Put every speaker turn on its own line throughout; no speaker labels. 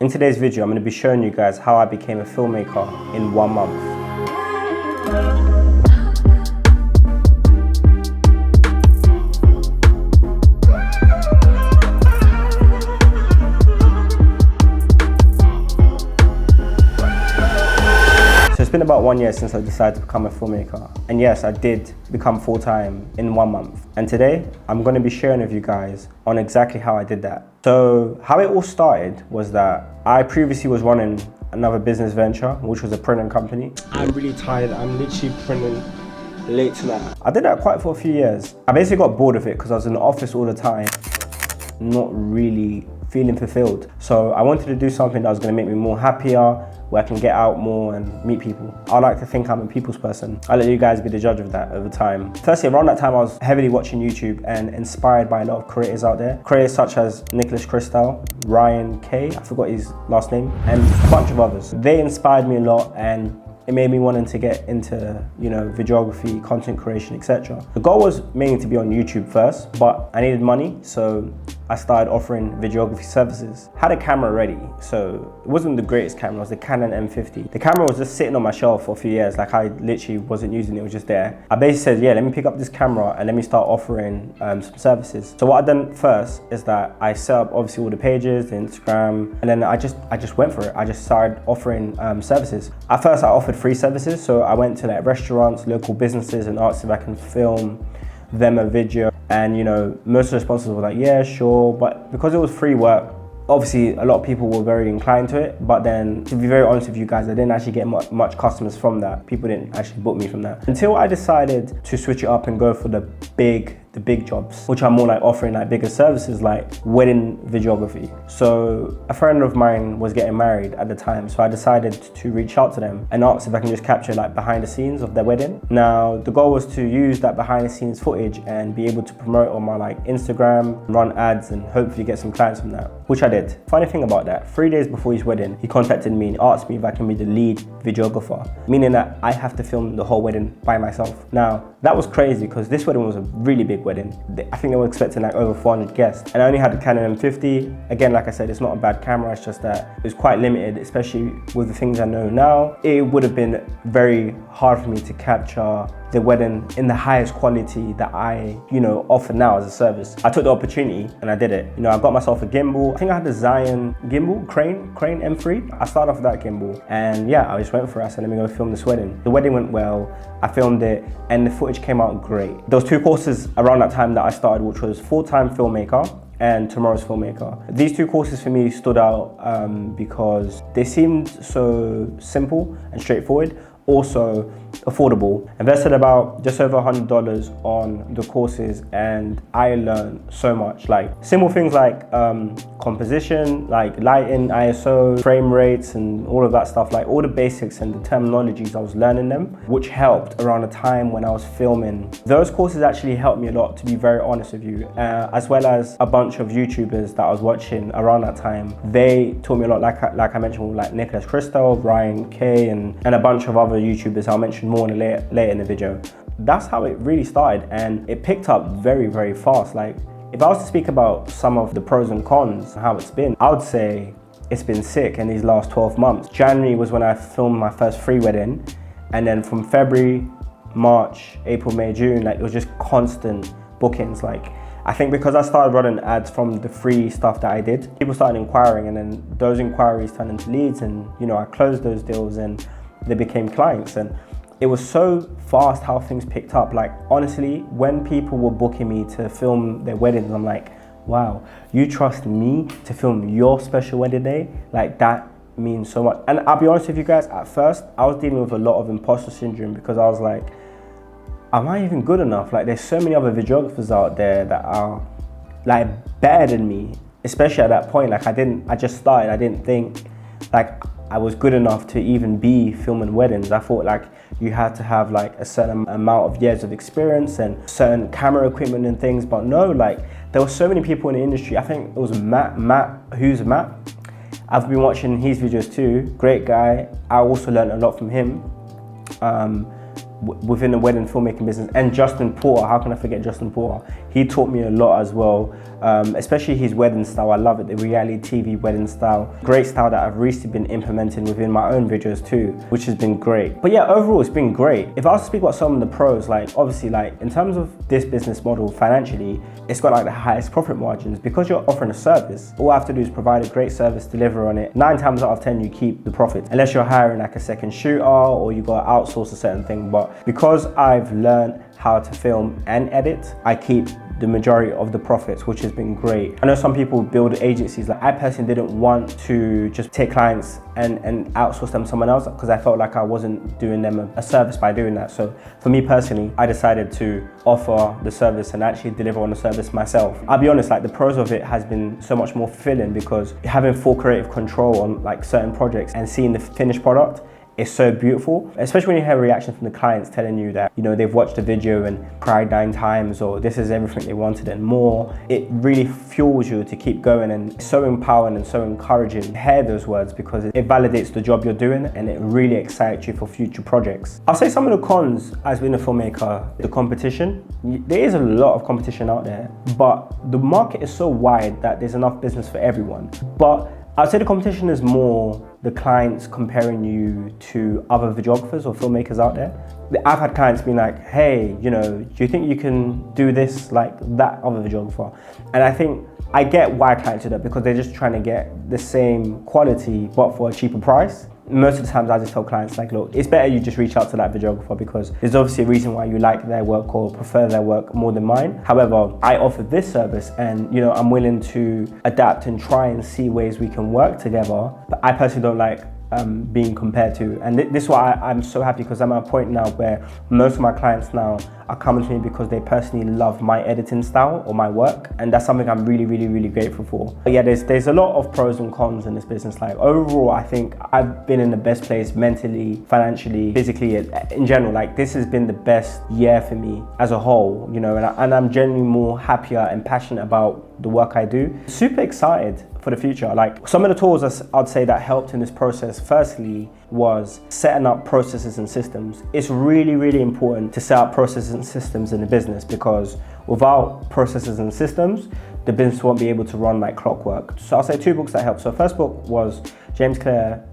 In today's video, I'm going to be showing you guys how I became a filmmaker in 1 month. So it's been about 1 year since I decided to become a filmmaker. And yes, I did become full-time in 1 month. And today, I'm going to be sharing with you guys on exactly how I did that. So how it all started was that I previously was running another business venture, which was a printing company. I'm really tired. I'm literally printing late tonight. I did that quite for a few years. I basically got bored of it because I was in the office all the time, not really feeling fulfilled. So I wanted to do something that was going to make me more happier, where I can get out more and meet people. I like to think I'm a people's person. I'll let you guys be the judge of that over time. Firstly, around that time, I was heavily watching YouTube and inspired by a lot of creators out there. Creators such as Nicholas Christel, Ryan K, I forgot his last name, and a bunch of others. They inspired me a lot and it made me wanting to get into, videography, content creation, etc. The goal was mainly to be on YouTube first, but I needed money, so I started offering videography services. Had a camera ready, so it wasn't the greatest camera, it was the Canon M50. The camera was just sitting on my shelf for a few years, like I literally wasn't using it, it was just there. I basically said, yeah, let me pick up this camera and let me start offering some services. So what I done first is that I set up obviously all the pages, the Instagram, and then I just went for it. I just started offering services. At first I offered free services, so I went to like restaurants, local businesses and asked if I can film them a video, and most of the sponsors were like, yeah, sure, but because it was free work, obviously a lot of people were very inclined to it, but then to be very honest with you guys, I didn't actually get much customers from that. People didn't actually book me from that until I decided to switch it up and go for the big jobs, which are more like offering like bigger services like wedding videography. So a friend of mine was getting married at the time, so I decided to reach out to them and ask if I can just capture like behind the scenes of their wedding. Now the goal was to use that behind the scenes footage and be able to promote on my like Instagram, run ads and hopefully get some clients from that, which I did. Funny thing about that, 3 days before his wedding, he contacted me and asked me if I can be the lead videographer, meaning that I have to film the whole wedding by myself. Now that was crazy because this wedding was a really big wedding. I think they were expecting like over 400 guests, and I only had the Canon M50. Again, like I said, it's not a bad camera, it's just that it was quite limited, especially with the things I know now. It would have been very hard for me to capture the wedding in the highest quality that I, offer now as a service. I took the opportunity and I did it. I got myself a gimbal. I think I had the Zion gimbal, Crane M3. I started off with that gimbal and yeah, I just went for it. I said, let me go film this wedding. The wedding went well, I filmed it and the footage came out great. There was 2 courses around that time that I started, which was Full-Time Filmmaker and Tomorrow's Filmmaker. These 2 courses for me stood out because they seemed so simple and straightforward, also affordable. Invested about just over $100 on the courses and I learned so much, like simple things like composition, like lighting, ISO, frame rates and all of that stuff, like all the basics and the terminologies, I was learning them, which helped around the time when I was filming. Those courses actually helped me a lot, to be very honest with you, as well as a bunch of YouTubers that I was watching around that time. They taught me a lot, like I mentioned, like Nicholas Christel, Ryan K and a bunch of other YouTubers I'll mention more later in the video. That's how it really started and it picked up very, very fast. Like if I was to speak about some of the pros and cons, how it's been, I would say it's been sick in these last 12 months. January was when I filmed my first free wedding, and then from February, March, April, May, June, like it was just constant bookings. Like I think because I started running ads from the free stuff that I did, people started inquiring and then those inquiries turned into leads and I closed those deals and they became clients. And it was so fast how things picked up. Like honestly, when people were booking me to film their weddings, I'm like, wow, you trust me to film your special wedding day? Like that means so much. And I'll be honest with you guys, at first I was dealing with a lot of imposter syndrome because I was like, am I even good enough? Like there's so many other videographers out there that are like better than me, especially at that point. Like I just started, I didn't think like I was good enough to even be filming weddings. I thought like you had to have like a certain amount of years of experience and certain camera equipment and things, but no, like there were so many people in the industry. I think it was Matt, who's Matt? I've been watching his videos too, great guy. I also learned a lot from him. within the wedding filmmaking business. And Justin Porter, how can I forget Justin Porter? He taught me a lot as well, especially his wedding style. I love it, the reality TV wedding style. Great style that I've recently been implementing within my own videos too, which has been great. But yeah, overall it's been great. If I was to speak about some of the pros, like obviously like in terms of this business model financially, it's got like the highest profit margins because you're offering a service. All I have to do is provide a great service, deliver on it. 9 times out of 10 you keep the profit, unless you're hiring like a second shooter or you got to outsource a certain thing. But because I've learned how to film and edit, I keep the majority of the profits, which has been great. I know some people build agencies. Like I personally didn't want to just take clients and outsource them to someone else because I felt like I wasn't doing them a service by doing that. So for me personally, I decided to offer the service and actually deliver on the service myself. I'll be honest, like the pros of it has been so much more fulfilling because having full creative control on like certain projects and seeing the finished product is so beautiful, especially when you hear reactions from the clients telling you that, you know, they've watched the video and cried 9 times or this is everything they wanted and more. It really fuels you to keep going, and it's so empowering and so encouraging to hear those words because it validates the job you're doing and it really excites you for future projects. I'll say some of the cons as being a filmmaker, the competition. There is a lot of competition out there, but the market is so wide that there's enough business for everyone. But I'd say the competition is more the clients comparing you to other videographers or filmmakers out there. I've had clients being like, hey, you know, do you think you can do this like that other videographer? And I think I get why clients do that because they're just trying to get the same quality but for a cheaper price. Most of the times I just tell clients like, look, it's better you just reach out to that videographer because there's obviously a reason why you like their work or prefer their work more than mine. However, I offer this service and, you know, I'm willing to adapt and try and see ways we can work together. But I personally don't like being compared to, and this is why I'm so happy because I'm at a point now where most of my clients now are coming to me because they personally love my editing style or my work, and that's something I'm really grateful for. But yeah, there's a lot of pros and cons in this business. Like overall, I think I've been in the best place mentally, financially, physically, in general. Like this has been the best year for me as a whole, you know, and I'm genuinely more happier and passionate about the work I do. Super excited for the future. Like some of the tools I'd say that helped in this process, firstly, was setting up processes and systems. It's really important to set up processes and systems in the business because without processes and systems, the business won't be able to run like clockwork. So I'll say 2 books that helped. So first book was James Clear,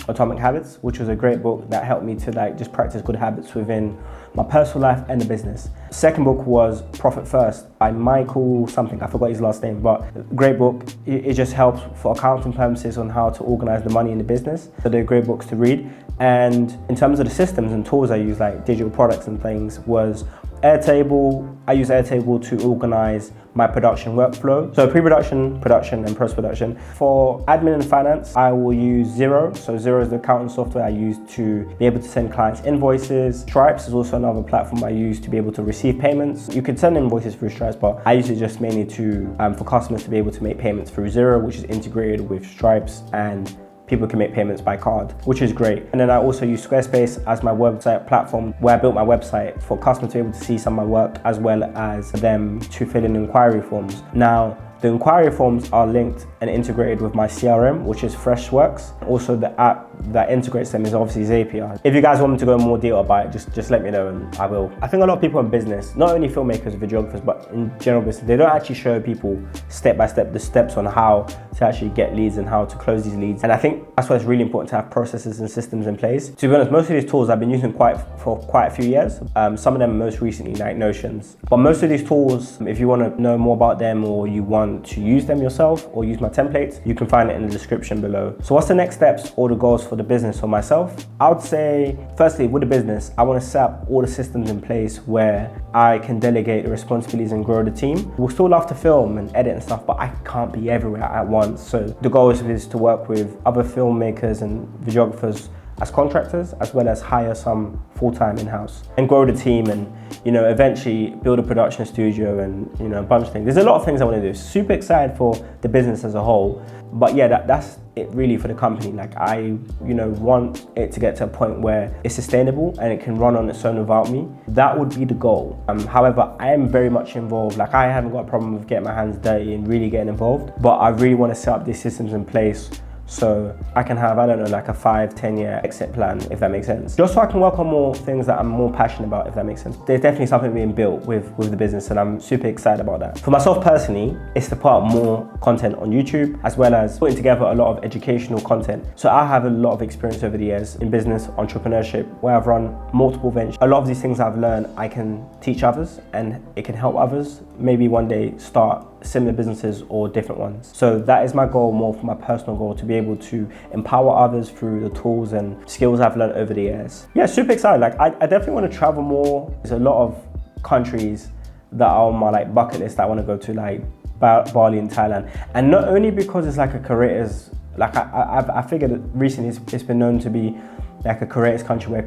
Atomic Habits, which was a great book that helped me to like just practice good habits within my personal life and the business. Second book was Profit First by Michael something, I forgot his last name, but great book. It just helps for accounting purposes on how to organize the money in the business. So they're great books to read. And in terms of the systems and tools I use, like digital products and things, was Airtable. I use Airtable to organize my production workflow. So pre-production, production, and post-production. For admin and finance, I will use Xero. So Xero is the accounting software I use to be able to send clients invoices. Stripes is also another platform I use to be able to receive payments. You could send invoices through Stripes, but I use it just mainly to for customers to be able to make payments through Xero, which is integrated with Stripes, and people can make payments by card, which is great. And then I also use Squarespace as my website platform where I built my website for customers to be able to see some of my work as well as them to fill in inquiry forms. Now, the inquiry forms are linked and integrated with my CRM, which is Freshworks. Also, the app that integrates them is obviously Zapier. If you guys want me to go in more detail about it, just let me know and I will. I think a lot of people in business, not only filmmakers, videographers, but in general business, they don't actually show people step by step the steps on how to actually get leads and how to close these leads. And I think that's why it's really important to have processes and systems in place. To be honest, most of these tools I've been using for quite a few years. Some of them most recently, like Notions. But most of these tools, if you want to know more about them or you want to use them yourself or use my templates, you can find it in the description below. So what's the next steps or the goals for the business or myself? I would say, firstly, with the business, I want to set up all the systems in place where I can delegate the responsibilities and grow the team. We'll still love to film and edit and stuff, but I can't be everywhere at once. So the goal is to work with other filmmakers and videographers as contractors, as well as hire some full-time in-house and grow the team and, you know, eventually build a production studio and, you know, a bunch of things. There's a lot of things I want to do. Super excited for the business as a whole. But yeah, that's it really for the company. Like I, you know, want it to get to a point where it's sustainable and it can run on its own without me. That would be the goal. However, I am very much involved. Like I haven't got a problem with getting my hands dirty and really getting involved, but I really want to set up these systems in place So I can have, I don't know, like a 5-10 year exit plan, if that makes sense. Just so I can work on more things that I'm more passionate about, if that makes sense. There's definitely something being built with the business, and I'm super excited about that. For myself personally, it's to put out more content on YouTube, as well as putting together a lot of educational content. So I have a lot of experience over the years in business, entrepreneurship, where I've run multiple ventures. A lot of these things I've learned, I can teach others, and it can help others maybe one day start similar businesses or different ones. So that is my goal, more for my personal goal, to be able to empower others through the tools and skills I've learned over the years. Yeah, super excited. Like I definitely want to travel more. There's a lot of countries that are on my like bucket list that I want to go to, like Bali and Thailand. And not only because it's like a creators, like I figured that recently it's been known to be like a creators country where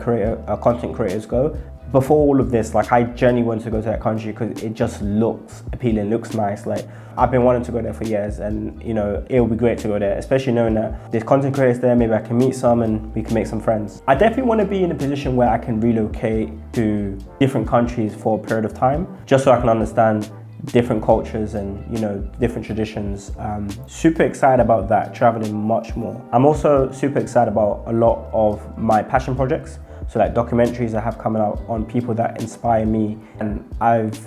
content creators go. Before all of this, like I genuinely wanted to go to that country because it just looks appealing, looks nice. Like I've been wanting to go there for years, and you know, it'll be great to go there, especially knowing that there's content creators there. Maybe I can meet some and we can make some friends. I definitely want to be in a position where I can relocate to different countries for a period of time, just so I can understand different cultures and, you know, different traditions. Super excited about that, traveling much more. I'm also super excited about a lot of my passion projects. So like documentaries I have coming out on people that inspire me, and I've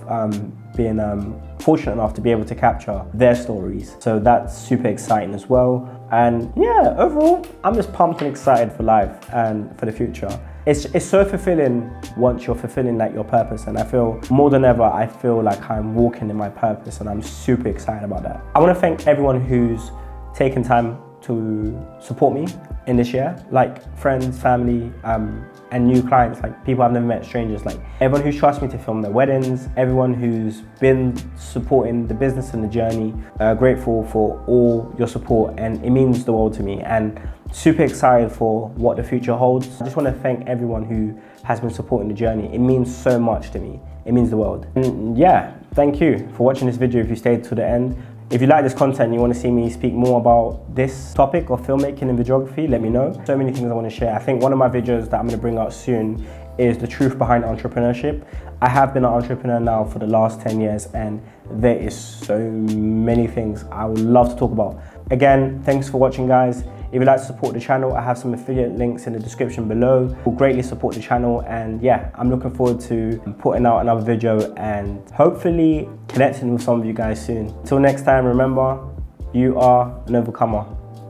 been fortunate enough to be able to capture their stories. So that's super exciting as well. And yeah, overall, I'm just pumped and excited for life and for the future. It's so fulfilling once you're fulfilling like your purpose, and I feel more than ever, I feel like I'm walking in my purpose, and I'm super excited about that. I want to thank everyone who's taken time to support me in this year, like friends, family, and new clients, like people I've never met, strangers, like everyone who's trusted me to film their weddings, everyone who's been supporting the business and the journey. Grateful for all your support, and it means the world to me, and super excited for what the future holds. I just want to thank everyone who has been supporting the journey. It means so much to me. It means the world. And yeah, thank you for watching this video if you stayed to the end. If you like this content and you want to see me speak more about this topic of filmmaking and videography, let me know. So many things I want to share. I think one of my videos that I'm going to bring out soon is the truth behind entrepreneurship. I have been an entrepreneur now for the last 10 years, and there is so many things I would love to talk about. Again, thanks for watching, guys. If you'd like to support the channel, I have some affiliate links in the description below. It will greatly support the channel, and yeah, I'm looking forward to putting out another video and hopefully connecting with some of you guys soon. Till next time, remember, you are an overcomer.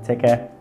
Take care.